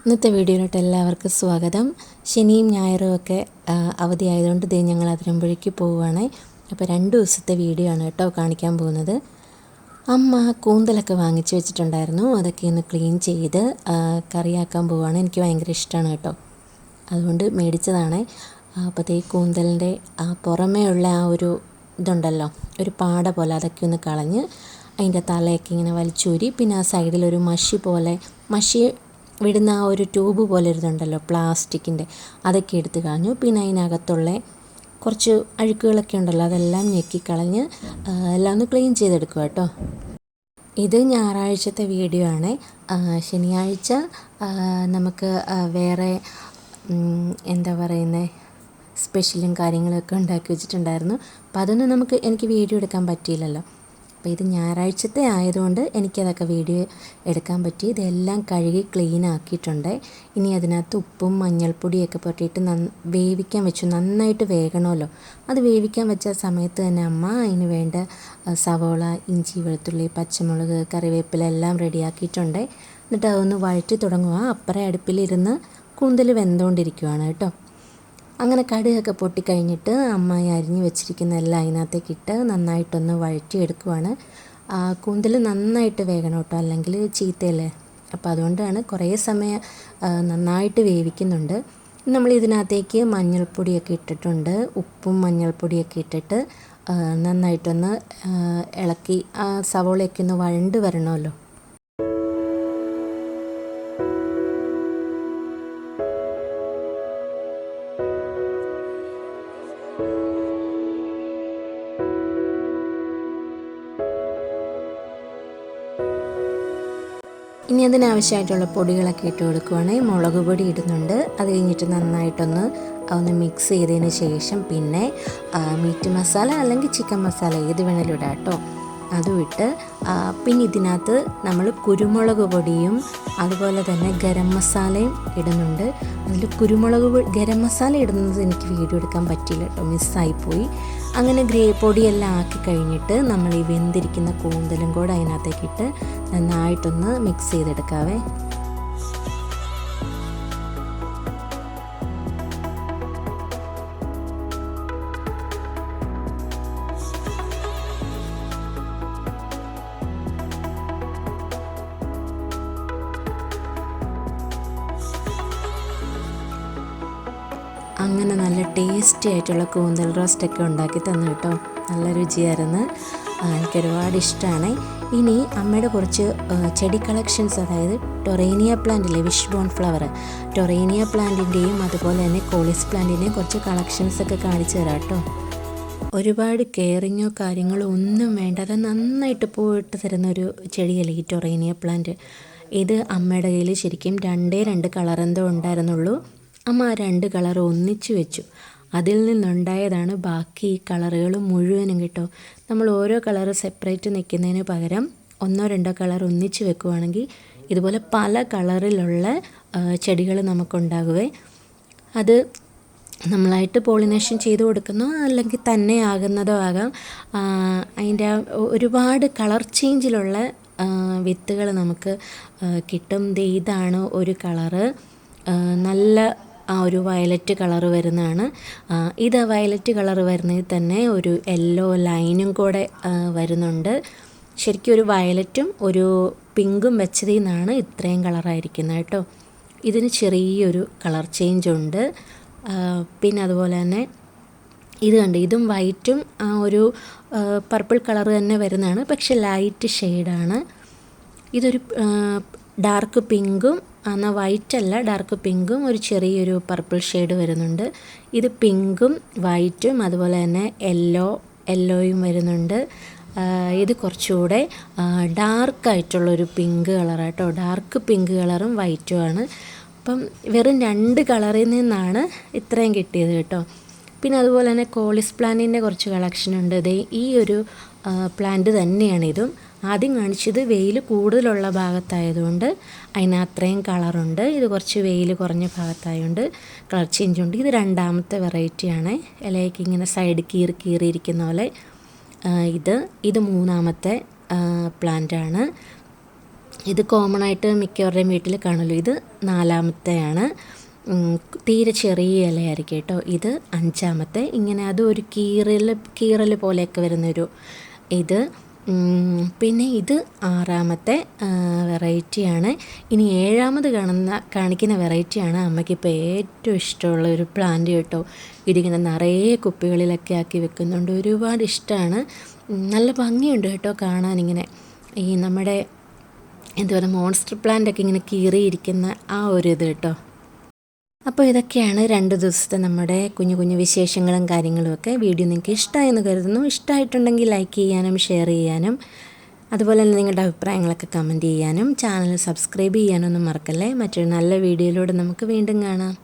ഇന്നത്തെ വീഡിയോയിലോട്ട് എല്ലാവർക്കും സ്വാഗതം. ശനിയും ഞായറും ഒക്കെ അവധിയായതുകൊണ്ട് ഞങ്ങൾ അതിരമ്പുഴയ്ക്ക് പോവുകയാണ്. അപ്പോൾ 2 ദിവസത്തെ വീഡിയോ ആണ് കേട്ടോ കാണിക്കാൻ പോകുന്നത്. അമ്മ കൂന്തലൊക്കെ വാങ്ങിച്ച് വെച്ചിട്ടുണ്ടായിരുന്നു. അതൊക്കെ ഒന്ന് ക്ലീൻ ചെയ്ത് കറിയാക്കാൻ പോവുകയാണ്. എനിക്ക് ഭയങ്കര ഇഷ്ടമാണ് കേട്ടോ, അതുകൊണ്ട് മേടിച്ചതാണ്. അപ്പോൾ കൂന്തലിൻ്റെ പുറമേ ഉള്ള ഒരു ഇതുണ്ടല്ലോ, ഒരു പാട പോലെ, അതൊക്കെ ഒന്ന് കളഞ്ഞ് അതിൻ്റെ തലയൊക്കെ ഇങ്ങനെ വലിച്ചൂരി, പിന്നെ ആ സൈഡിലൊരു മഷി വിടുന്ന ആ ഒരു ട്യൂബ് പോലെ ഇരുന്നുണ്ടല്ലോ പ്ലാസ്റ്റിക്കിൻ്റെ, അതൊക്കെ എടുത്ത് കളഞ്ഞു. പിന്നെ അതിനകത്തുള്ള കുറച്ച് അഴുക്കുകളൊക്കെ ഉണ്ടല്ലോ, അതെല്ലാം ഞെക്കിക്കളഞ്ഞ് എല്ലാം ഒന്ന് ക്ലീൻ ചെയ്തെടുക്കുക കേട്ടോ. ഇത് ഞായറാഴ്ചത്തെ വീഡിയോ ആണ്. ശനിയാഴ്ച നമുക്ക് വേറെ എന്താ പറയുന്നത്, സ്പെഷ്യലും കാര്യങ്ങളൊക്കെ ഉണ്ടാക്കി വെച്ചിട്ടുണ്ടായിരുന്നു. അപ്പോൾ അതൊന്നും എനിക്ക് വീഡിയോ എടുക്കാൻ പറ്റിയില്ലല്ലോ. അപ്പോൾ ഇത് ഞായറാഴ്ചത്തെ ആയതുകൊണ്ട് എനിക്കതൊക്കെ വീഡിയോ എടുക്കാൻ പറ്റി. ഇതെല്ലാം കഴുകി ക്ലീൻ ആക്കിയിട്ടുണ്ട്. ഇനി അതിനകത്ത് ഉപ്പും മഞ്ഞൾപ്പൊടിയൊക്കെ പുരട്ടിയിട്ട് വേവിക്കാൻ വെച്ചു. നന്നായിട്ട് വേകണമല്ലോ. അത് വേവിക്കാൻ വെച്ച സമയത്ത് തന്നെ അമ്മ അതിന് വേണ്ട സവോള, ഇഞ്ചി, വെളുത്തുള്ളി, പച്ചമുളക്, കറിവേപ്പില എല്ലാം റെഡിയാക്കിയിട്ടുണ്ട്. എന്നിട്ട് അതൊന്ന് വഴറ്റി തുടങ്ങുക. അപ്പുറം അടുപ്പിലിരുന്ന് കൂന്തൽ വെന്തുകൊണ്ടിരിക്കുകയാണ് കേട്ടോ. അങ്ങനെ കടുകൊക്കെ പൊട്ടിക്കഴിഞ്ഞിട്ട് അമ്മ അരിഞ്ഞ് വെച്ചിരിക്കുന്ന എല്ലാം അതിനകത്തേക്ക് ഇട്ട് നന്നായിട്ടൊന്ന് വഴറ്റിയെടുക്കുവാണ്. കൂന്തൽ നന്നായിട്ട് വേകണം കേട്ടോ, അല്ലെങ്കിൽ ചീത്തയല്ലേ. അപ്പോൾ അതുകൊണ്ടാണ് കുറേ സമയം നന്നായിട്ട് വേവിക്കുന്നുണ്ട്. നമ്മൾ ഇതിനകത്തേക്ക് മഞ്ഞൾപ്പൊടിയൊക്കെ ഇട്ടിട്ടുണ്ട്. ഉപ്പും മഞ്ഞൾപ്പൊടിയൊക്കെ ഇട്ടിട്ട് നന്നായിട്ടൊന്ന് ഇളക്കി സവോളയൊക്കെ ഒന്ന് വഴണ്ട് വരണമല്ലോ. ഇനി അതിനാവശ്യമായിട്ടുള്ള പൊടികളൊക്കെ ഇട്ട് കൊടുക്കുവാണെങ്കിൽ മുളക് പൊടി ഇടുന്നുണ്ട്. അത് കഴിഞ്ഞിട്ട് നന്നായിട്ടൊന്ന് മിക്സ് ചെയ്തതിന് ശേഷം പിന്നെ മീറ്റ് മസാല അല്ലെങ്കിൽ ചിക്കൻ മസാല ഏത് വേണേലും ഇടാം കേട്ടോ, അതും ഇട്ട് പിന്നെ ഇതിനകത്ത് നമ്മൾ കുരുമുളക് പൊടിയും അതുപോലെ തന്നെ ഗരം മസാലയും ഇടുന്നുണ്ട്. അതിൽ ഗരം മസാല ഇടുന്നത് എനിക്ക് വീഡിയോ എടുക്കാൻ പറ്റിയില്ല കേട്ടോ, മിസ്സായിപ്പോയി. അങ്ങനെ പൊടിയെല്ലാം ആക്കി കഴിഞ്ഞിട്ട് നമ്മൾ ഈ വെന്തിരിക്കുന്ന കൂന്തലും കൂടെ അതിനകത്തേക്കിട്ട് നന്നായിട്ടൊന്ന് മിക്സ് ചെയ്തെടുക്കാവേ. അങ്ങനെ നല്ല ടേസ്റ്റി ആയിട്ടുള്ള കൂന്തൽ റോസ്റ്റൊക്കെ ഉണ്ടാക്കി തന്നു കേട്ടോ. നല്ല രുചിയായിരുന്നു, എനിക്കൊരുപാട് ഇഷ്ടമാണ്. ഇനി അമ്മയുടെ കുറച്ച് ചെടി കളക്ഷൻസ്, അതായത് ടൊറേനിയ പ്ലാന്റിലെ വിഷ് ബോൺ ഫ്ലവർ, ടൊറേനിയ പ്ലാന്റിൻ്റെയും അതുപോലെ തന്നെ കോളിസ് പ്ലാന്റിൻ്റെയും കുറച്ച് കളക്ഷൻസൊക്കെ കാണിച്ചു തരാം കേട്ടോ. ഒരുപാട് കെയറിങ്ങോ കാര്യങ്ങളോ ഒന്നും വേണ്ടാതെ നന്നായിട്ട് പൂവിട്ട് തരുന്നൊരു ചെടിയല്ലേ ഈ ടൊറേനിയ പ്ലാന്റ്. ഇത് അമ്മയുടെ കയ്യിൽ ശരിക്കും 2 കളർ എന്തോ ഉണ്ടായിരുന്നുള്ളൂ. അമ്മ ആ 2 കളർ ഒന്നിച്ച് വെച്ചു. അതിൽ നിന്നുണ്ടായതാണ് ബാക്കി ഈ കളറുകൾ മുഴുവനും കേട്ടോ. നമ്മൾ ഓരോ കളറ് സെപ്പറേറ്റ് നിൽക്കുന്നതിന് പകരം 1-2 കളർ ഒന്നിച്ച് വെക്കുവാണെങ്കിൽ ഇതുപോലെ പല കളറിലുള്ള ചെടികൾ നമുക്കുണ്ടാകുവേ. അത് നമ്മളായിട്ട് പോളിനേഷൻ ചെയ്ത് കൊടുക്കുന്നോ അല്ലെങ്കിൽ തന്നെ ആകുന്നതോ ആകാം. അതിൻ്റെ ഒരുപാട് കളർ ചേഞ്ചിലുള്ള വിത്തുകൾ നമുക്ക് കിട്ടും. ഇതാണ് ഒരു കളറ്, നല്ല ഒരു വയലറ്റ് കളറ് വരുന്നതാണ്. ഇത് വയലറ്റ് കളറ് വരുന്നതിൽ തന്നെ ഒരു യെല്ലോ ലൈനും കൂടെ വരുന്നുണ്ട്. ശരിക്കും ഒരു വയലറ്റും ഒരു പിങ്കും വെച്ചതിൽ നിന്നാണ് ഇത്രയും കളറായിരിക്കുന്നത് കേട്ടോ. ഇതിന് ചെറിയൊരു കളർ ചേഞ്ച് ഉണ്ട്. പിന്നെ അതുപോലെ തന്നെ ഇത് കണ്ട്, ഇതും വൈറ്റും ഒരു പർപ്പിൾ കളറ് തന്നെ വരുന്നതാണ്, പക്ഷെ ലൈറ്റ് ഷെയ്ഡാണ്. ഇതൊരു ഡാർക്ക് പിങ്കും, എന്നാൽ വൈറ്റ് അല്ല, ഡാർക്ക് പിങ്കും ഒരു ചെറിയൊരു പർപ്പിൾ ഷെയ്ഡ് വരുന്നുണ്ട്. ഇത് പിങ്കും വൈറ്റും അതുപോലെ തന്നെ യെല്ലോയും വരുന്നുണ്ട്. ഇത് കുറച്ചുകൂടെ ഡാർക്കായിട്ടുള്ളൊരു പിങ്ക് കളറാട്ടോ, ഡാർക്ക് പിങ്ക് കളറും വൈറ്റുമാണ്. അപ്പം വെറും 2 കളറിൽ നിന്നാണ് ഇത്രയും കിട്ടിയത് കേട്ടോ. പിന്നെ അതുപോലെ തന്നെ കോളിസ് പ്ലാന്റിൻ്റെ കുറച്ച് കളക്ഷൻ ഉണ്ട്. ഈ ഒരു പ്ലാന്റ് തന്നെയാണ് ഇതും. ആദ്യം കാണിച്ചത് വെയിൽ കൂടുതലുള്ള ഭാഗത്തായതുകൊണ്ട് അതിന് അത്രയും കളറുണ്ട്. ഇത് കുറച്ച് വെയിൽ കുറഞ്ഞ ഭാഗത്തായതുകൊണ്ട് കളർ ചേഞ്ച് ഉണ്ട്. ഇത് 2ാമത്തെ വെറൈറ്റിയാണ്, ഇലയ്ക്ക് ഇങ്ങനെ സൈഡ് കീറിയിരിക്കുന്ന പോലെ. ഇത് 3ാമത്തെ പ്ലാന്റാണ്. ഇത് കോമൺ ആയിട്ട് മിക്കവരുടെയും വീട്ടിൽ കാണുമല്ലോ. ഇത് 4-മത്തെയാണ്. തീരെ ചെറിയ ഇലയായിരിക്കും കേട്ടോ. ഇത് 5-മത്തെ. ഇങ്ങനെ അതും ഒരു കീറൽ പോലെയൊക്കെ വരുന്നൊരു ഇത്. പിന്നെ ഇത് 6-മത്തെ വെറൈറ്റിയാണ്. ഇനി 7-മത് കാണിക്കുന്ന വെറൈറ്റിയാണ് അമ്മയ്ക്കിപ്പോൾ ഏറ്റവും ഇഷ്ടമുള്ള ഒരു പ്ലാന്റ് കേട്ടോ. ഇതിങ്ങനെ നിറയെ കുപ്പികളിലൊക്കെ ആക്കി വെക്കുന്നുണ്ട്. ഒരുപാട് ഇഷ്ടമാണ്. നല്ല ഭംഗിയുണ്ട് കേട്ടോ കാണാനിങ്ങനെ. ഈ നമ്മുടെ എന്താ പറയുക, മോൺസ്റ്റർ പ്ലാന്റൊക്കെ ഇങ്ങനെ കീറിയിരിക്കുന്ന ആ ഒരു ഇത് കേട്ടോ. അപ്പോൾ ഇതൊക്കെയാണ് 2 ദിവസത്തെ നമ്മുടെ കുഞ്ഞു കുഞ്ഞു വിശേഷങ്ങളും കാര്യങ്ങളുമൊക്കെ. വീഡിയോ നിങ്ങൾക്ക് ഇഷ്ടമായെന്ന് കരുതുന്നു. ഇഷ്ടമായിട്ടുണ്ടെങ്കിൽ ലൈക്ക് ചെയ്യാനും ഷെയർ ചെയ്യാനും അതുപോലെ തന്നെ നിങ്ങളുടെ അഭിപ്രായങ്ങളൊക്കെ കമൻറ്റ് ചെയ്യാനും ചാനൽ സബ്സ്ക്രൈബ് ചെയ്യാനൊന്നും മറക്കല്ലേ. മറ്റൊരു നല്ല വീഡിയോയിലൂടെ നമുക്ക് വീണ്ടും കാണാം.